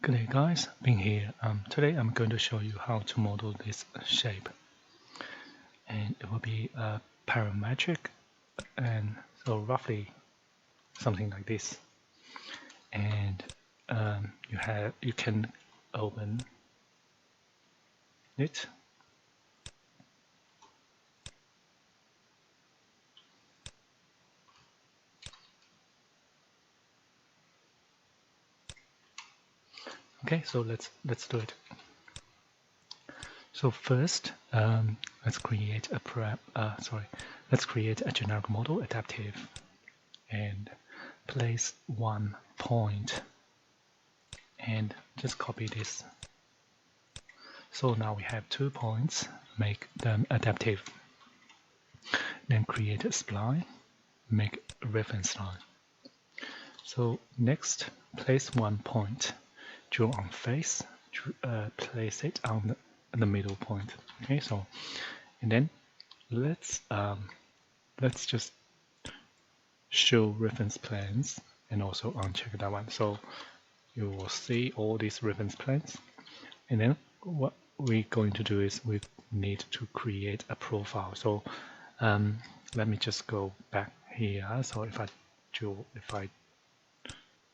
Good day guys, Bing here. Today I'm going to show you how to model this shape, and it will be parametric, and so roughly something like this. And you can open it. Okay, so let's do it. So first, let's create a generic model, adaptive, and place one point, and just copy this. So now we have 2 points, make them adaptive. Then create a spline, make a reference line. So next, place 1 point, draw on face, place it on the middle point. Okay, so and then let's just show reference plans and also uncheck that one. So you will see all these reference plans, and then what we're going to do is we need to create a profile. So let me just go back here. So if I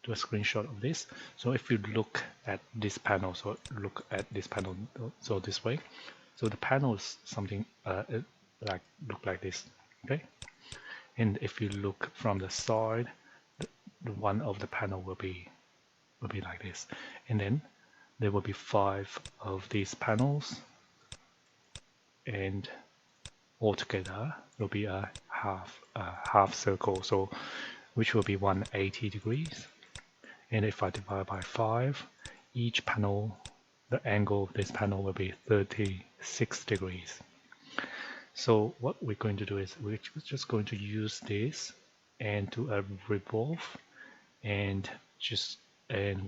do a screenshot of this, so if you look at this panel, so this way, so the panel is something look like this, okay? And if you look from the side, the one of the panel will be like this, and then there will be 5 of these panels, and altogether will be a half circle, so which will be 180 degrees. And if I divide by 5, each panel, the angle of this panel will be 36 degrees. So what we're going to do is we're just going to use this and do a revolve, and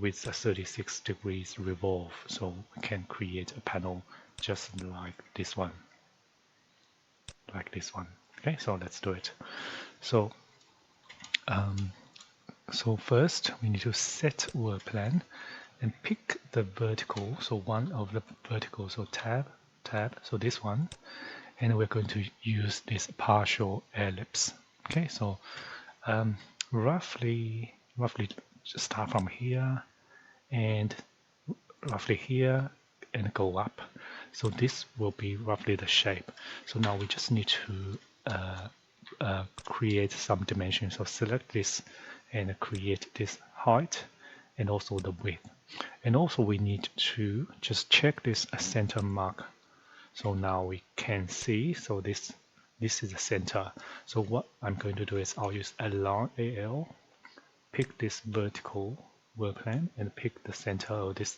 with a 36 degrees revolve, so we can create a panel just like this one. Okay, so let's do it. So first we need to set world plan and pick the vertical, so one of the verticals, so tab, so this one, and we're going to use this partial ellipse. Okay, so roughly just start from here and roughly here and go up. So this will be roughly the shape. So now we just need to create some dimensions. So select this and create this height and also the width. And also we need to just check this center mark. So now we can see, so this is the center. So what I'm going to do is I'll use align AL, pick this vertical world plan and pick the center of this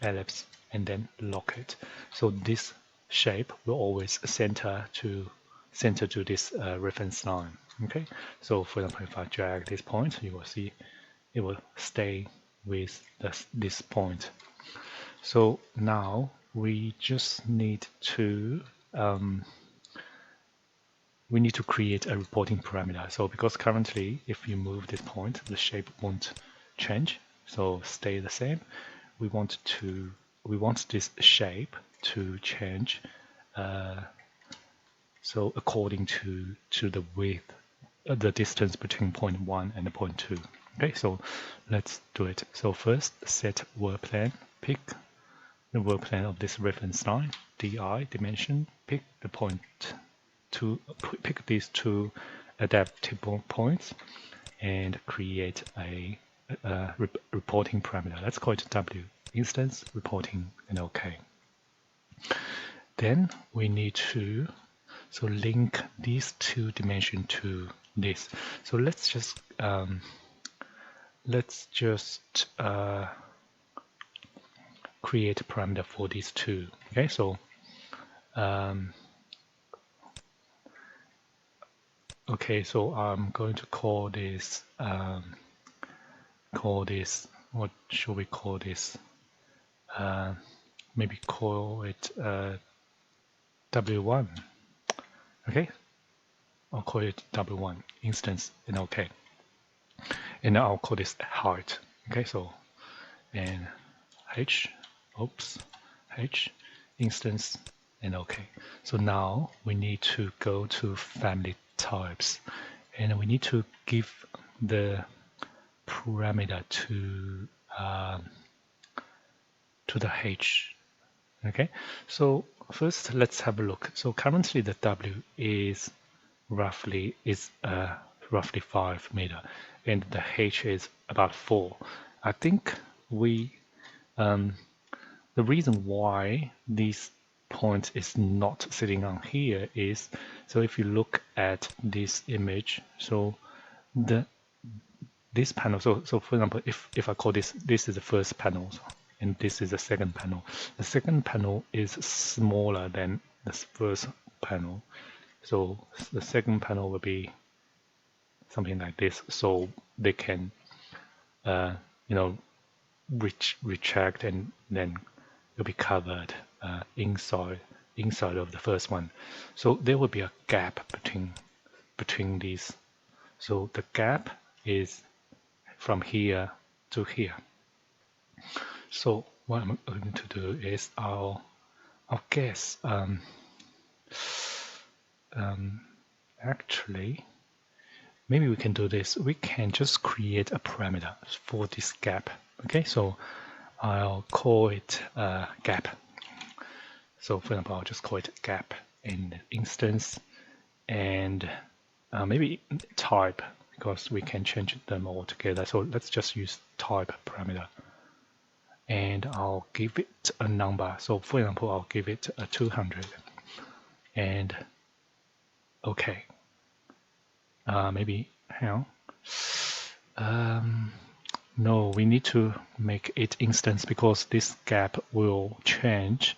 ellipse and then lock it. So this shape will always center to this reference line. Okay, so for example, if I drag this point, you will see it will stay with this point. So now we just need to create a reporting parameter. So because currently if you move this point, the shape won't change, so stay the same. We want this shape to change, so according to the width, the distance between point 1 and point 2. Okay, so let's do it. So first, set world plan, pick the world plan of this reference line, di dimension, pick the point pick these 2 adaptable points and create a reporting parameter. Let's call it W instance reporting and OK. Then we need to link these 2 dimensions to this. So let's just create a parameter for these 2. Okay, so so I'm going to call this what should we call this? Maybe call it W1. Okay, I'll call it W1 instance and OK. And now I'll call this height. Okay, so and H, oops, H, instance, and OK. So now we need to go to family types, and we need to give the parameter to the H. Okay, so first let's have a look. So currently the W is roughly 5 meter, and the H is about 4. I think we the reason why this point is not sitting on here is, so if you look at this image, so this panel, so for example, if I call this is the first panel, and this is the second panel. The second panel is smaller than the first panel. So the second panel will be something like this. So they can, retract, and then it'll be covered inside of the first one. So there will be a gap between these. So the gap is from here to here. So what I'm going to do is I'll guess actually maybe we can do this. We can just create a parameter for this gap. Okay, so I'll call it gap. So for example, I'll just call it gap in instance, and maybe type, because we can change them all together. So let's just use type parameter. And I'll give it a number. So for example, I'll give it a 200. And okay. Maybe hang on. No, we need to make it instance, because this gap will change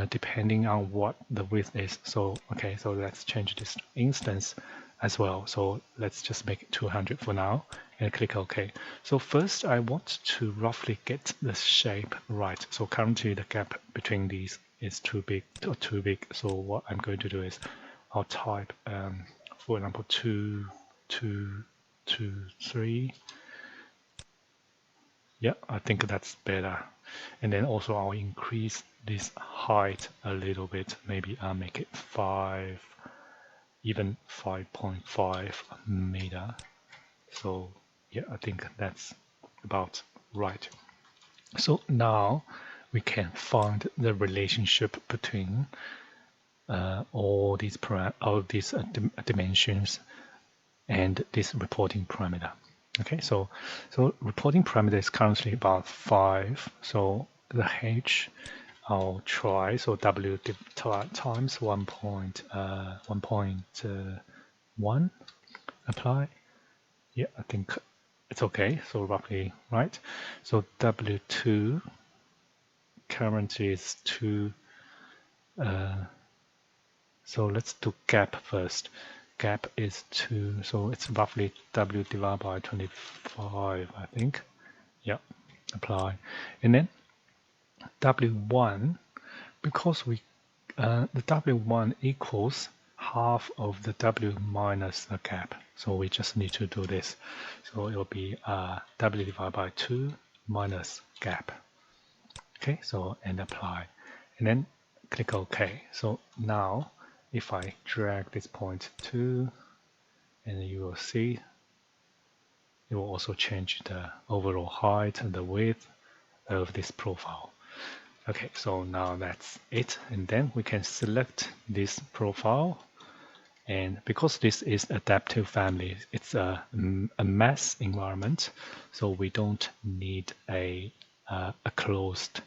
depending on what the width is. So okay, so let's change this instance as well. So let's just make it 200 for now, and click OK. So first I want to roughly get the shape right. So currently the gap between these is too big. So what I'm going to do is I'll type, for example, 2, 2, 2, 3. Yeah, I think that's better. And then also I'll increase this height a little bit. Maybe I'll make it 5, even 5.5 meter. So yeah, I think that's about right. So now we can find the relationship between all these dimensions and this reporting parameter. Okay, so reporting parameter is currently about 5. So the H, I'll try. So W times 1.1 apply. Yeah, I think it's okay. So roughly right. So W2 currently is 2. So let's do gap first. Gap is 2, so it's roughly W divided by 25, I think. Yeah, apply. And then W1, because we the W1 equals half of the W minus the gap. So we just need to do this. So it will be W divided by 2 minus gap. Okay, so and apply. And then click OK. So now if I drag this point to, and you will see it will also change the overall height and the width of this profile. Okay, so now that's it. And then we can select this profile. And because this is adaptive family, it's a mass environment, so we don't need a closed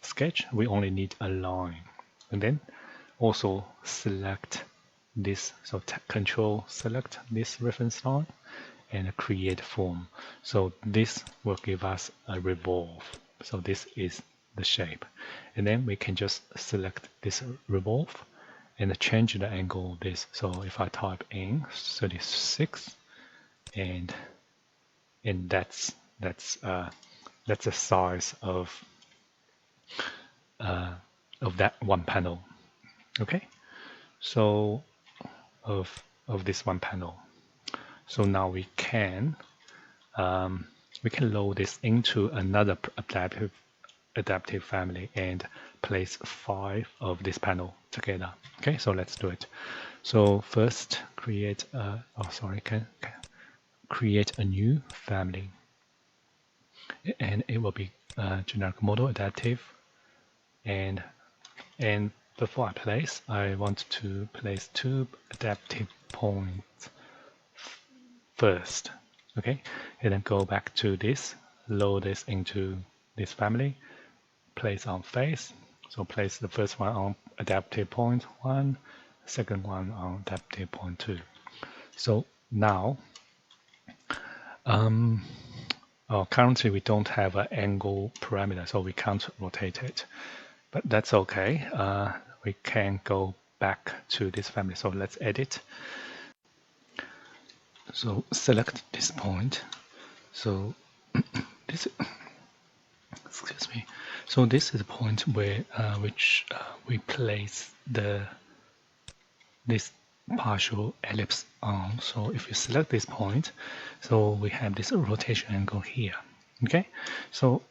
sketch. We only need a line. And then also select this, so control select this reference line and create form. So this will give us a revolve. So this is the shape. And then we can just select this revolve and change the angle of this. So if I type in 36, and that's the size of that one panel. Okay, so of this one panel. So now we can we can load this into another adaptive family and place 5 of this panel together. Okay, so let's do it. So first create a, create a new family, and it will be generic model adaptive, and before I want to place 2 adaptive points first. Okay, and then go back to this, load this into this family, place on face. So place the first one on adaptive point 1, second one on adaptive point 2. So now, currently we don't have an angle parameter, so we can't rotate it, but that's okay. We can go back to this family. So let's edit. So select this point. So this, excuse me. So this is the point where we place this partial ellipse on. So if you select this point, so we have this rotation angle here. Okay. So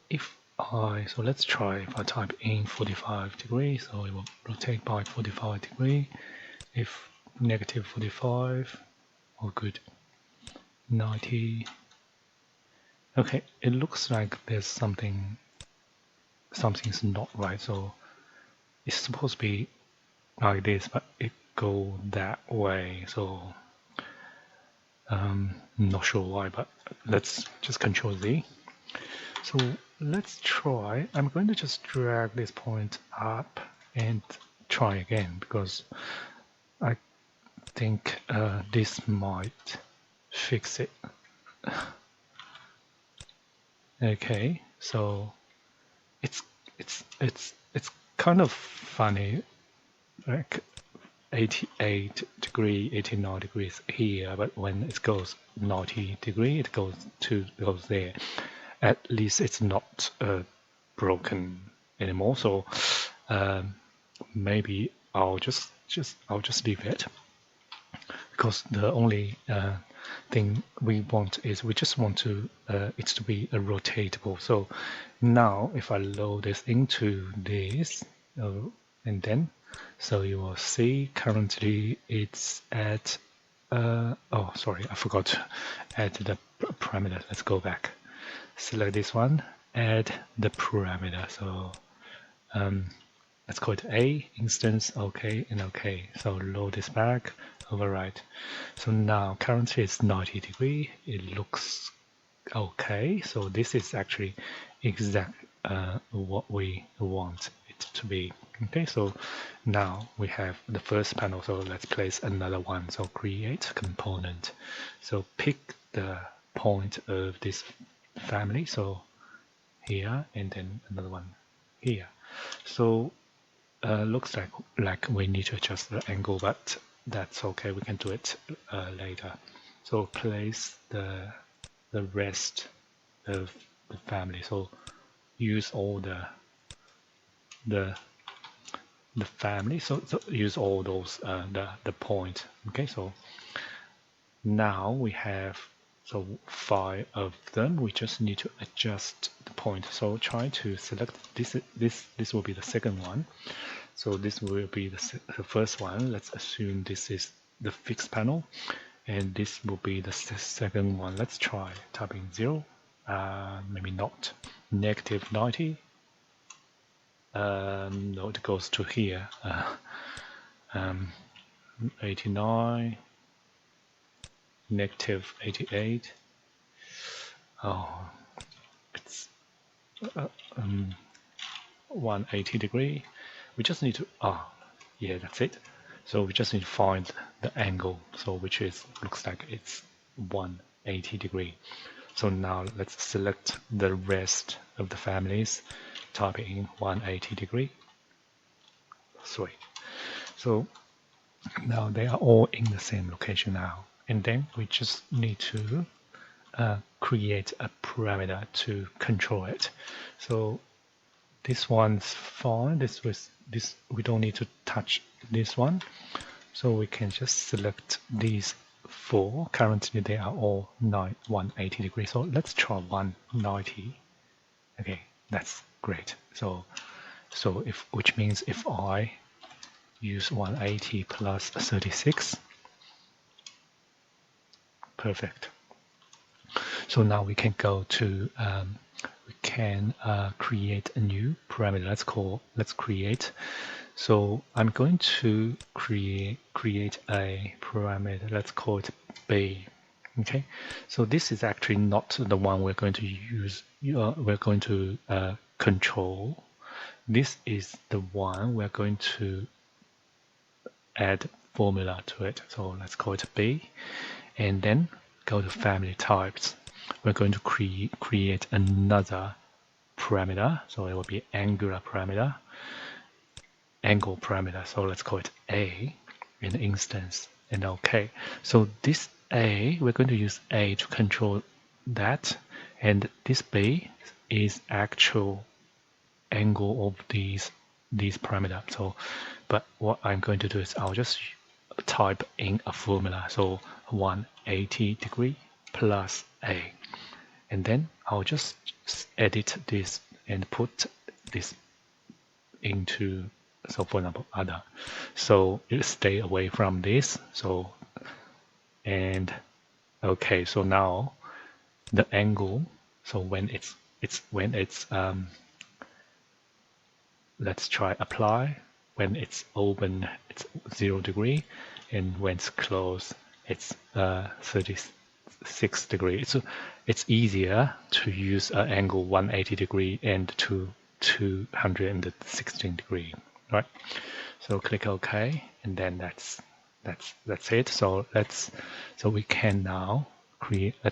let's try. If I type in 45 degrees, so it will rotate by 45 degrees. If negative 45, or good 90. Okay, it looks like there's something's not right. So it's supposed to be like this, but it go that way. So not sure why, but let's just Control Z. So let's try. I'm going to just drag this point up and try again, because I think this might fix it. Okay, so it's kind of funny, like 88 degree, 89 degrees here, but when it goes 90 degree, it goes there. At least it's not broken anymore. So maybe I'll just leave it, because the only thing we want is we just want to it to be a rotatable. So now if I load this into this, and then so you will see currently it's at oh sorry, I forgot to add the parameter. Let's go back, select this one, add the parameter. So let's call it A instance, OK and OK. So load this back, override. So now currently it's 90 degree. It looks okay. So this is actually exact what we want it to be. Okay, so now we have the first panel. So let's place another one. So create component. So pick the point of this family. So here, and then another one here. So looks like we need to adjust the angle, but that's okay. We can do it later. So place the rest of the family. So use all the family. So use all those the point. Okay. So now we have 5 of them. We just need to adjust the point. So try to select this. This will be the second one. So this will be the first one. Let's assume this is the fixed panel, and this will be the second one. Let's try typing 0. Maybe not. Negative 90. No, it goes to here. 89. Negative 88. Oh, it's 180 degree. We just need to, yeah, that's it. So we just need to find the angle, so which is, looks like it's 180 degree. So now let's select the rest of the families, type in 180 degree. Sweet. So now they are all in the same location now. And then we just need to create a parameter to control it. So this one's fine. This we don't need to touch this one. So we can just select these 4. Currently they are all 180 degrees. So let's try 190. Okay, that's great. So which means if I use 180 plus 36, perfect. So now we can go to we can create a new parameter. Let's create. So I'm going to create a parameter. Let's call it B. Okay. So this is actually not the one we're going to use. We're going to control. This is the one we're going to add formula to it. So let's call it B, and then go to family types. We're going to create another parameter. So it will be angle parameter. So let's call it A in instance, and OK. So this A, we're going to use A to control that, and this B is actual angle of these parameters. So, but what I'm going to do is I'll just type in a formula. So 180 degree plus A, and then I'll just edit this and put this into, so for example, other. So you stay away from this. So, and okay, so now the angle. So when it's let's try apply. When it's open, it's 0 degree, and when it's closed, it's 36 degree. It's easier to use an angle 180 degree and 216 degree, right? So click OK, and then that's it. So we can now create a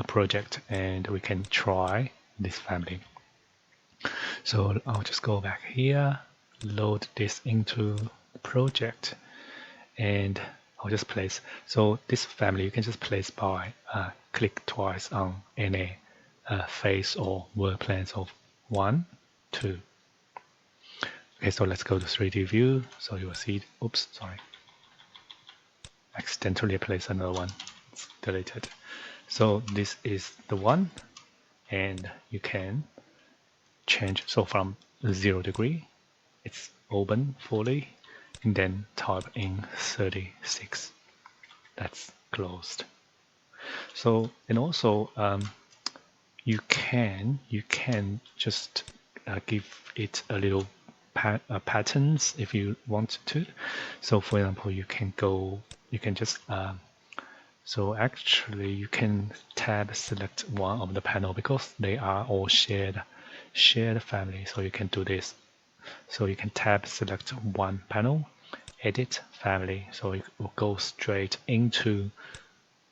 project, and we can try this family. So I'll just go back here, load this into the project, and I'll just place. So this family you can just place by click twice on any face or work plans of 1, 2. Okay, so let's go to 3D view. So you will see, oops, sorry, accidentally placed another one. It's deleted. So this is the one, and you can change. So from 0 degree, it's open fully, and then type in 36. That's closed. So, and also you can just give it a little patterns if you want to. So for example, you can just so actually you can tab select one of the panel, because they are all shared family. So you can do this. So you can tab select one panel, edit family, so it will go straight into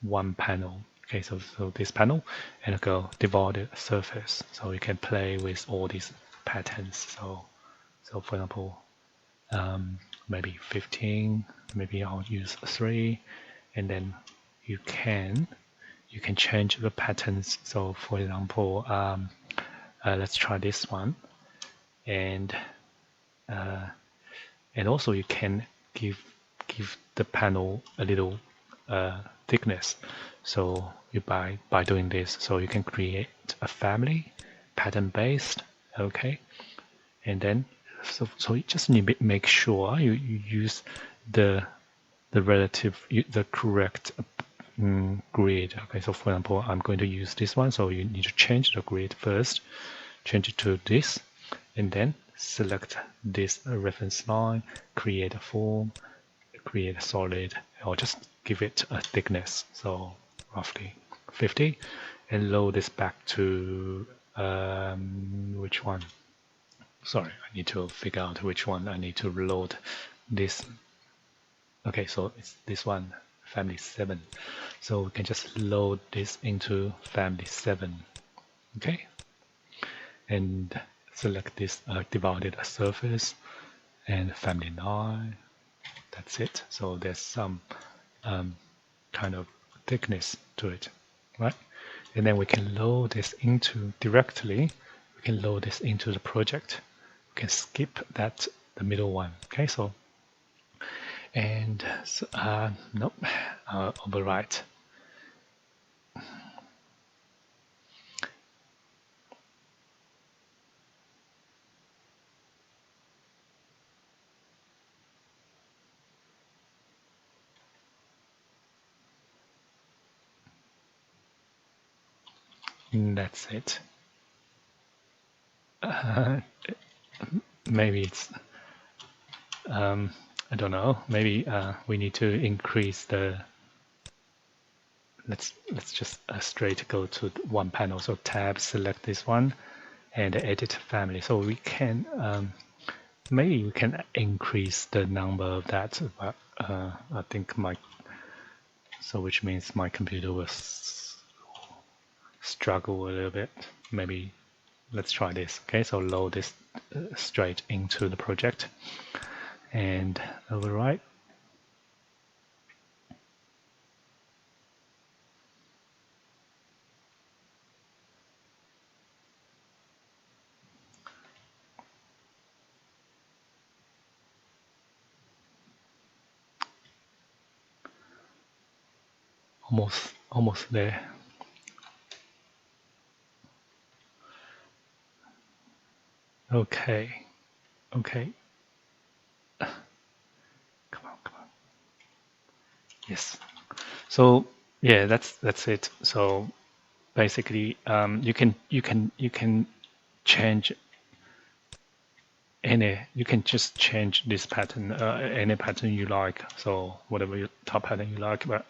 one panel. Okay, so this panel, and go divided surface. So you can play with all these patterns. So for example, maybe 15, maybe I'll use 3, and then you can change the patterns. So for example, let's try this one, and also you can give the panel a little thickness. So you by doing this, so you can create a family pattern based. Okay, and then so you just need to make sure you use the correct grid. Okay, so for example, I'm going to use this one, so you need to change the grid first, change it to this, and then select this reference line, create a form, create a solid, or just give it a thickness, so roughly 50, and load this back to which one? Sorry, I need to figure out which one I need to load this. Okay, so it's this one, family 7. So we can just load this into family 7. Okay, and select this divided surface and family 9. That's it. So there's some kind of thickness to it, right? And then we can load this into directly. We can load this into the project. We can skip the middle one. Okay, so And nope, overwrite. That's it. Maybe it's I don't know. Maybe we need to increase the. Let's just straight go to one panel. So tab, select this one, and edit family. So we can maybe we can increase the number of that. But I think which means my computer will struggle a little bit. Maybe let's try this. Okay, so load this straight into the project and overwrite. Almost there. Okay. Come on. Yes. So yeah, that's it. So basically, you can change any. You can just change this pattern, any pattern you like. So whatever your top pattern you like, but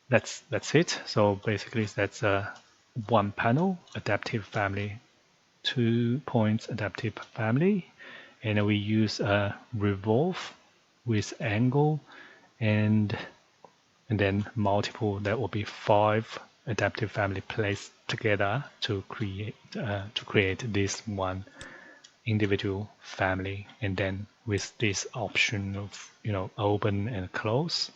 that's it. So basically, that's one panel adaptive family, 2 points adaptive family, and we use a revolve with angle and then multiple. That will be 5 adaptive family placed together to create this one individual family, and then with this option of open and close.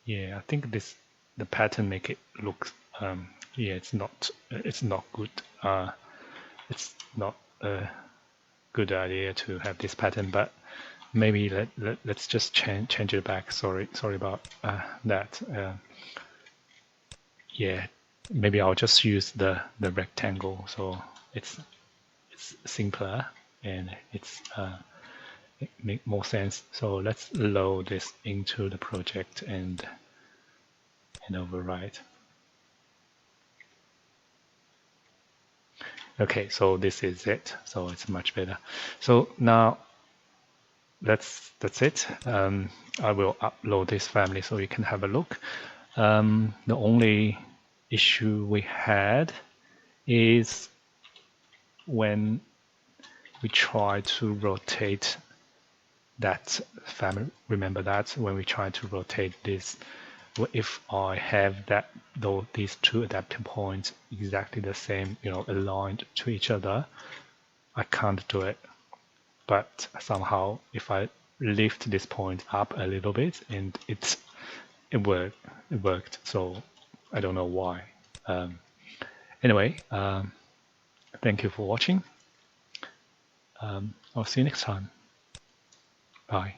Yeah, I think the pattern make it look yeah, it's not good. It's not a good idea to have this pattern, but maybe let's just change it back. Sorry about that. Yeah, maybe I'll just use the rectangle, so it's simpler and it make more sense. So let's load this into the project and overwrite. Okay, so this is it. So it's much better. So now that's it. I will upload this family so you can have a look. The only issue we had is when we try to rotate that family. Remember that when we try to rotate this, if I have these two adaptive points exactly the same, aligned to each other, I can't do it. But somehow, if I lift this point up a little bit, and it worked. So I don't know why. Anyway, thank you for watching. I'll see you next time. Bye.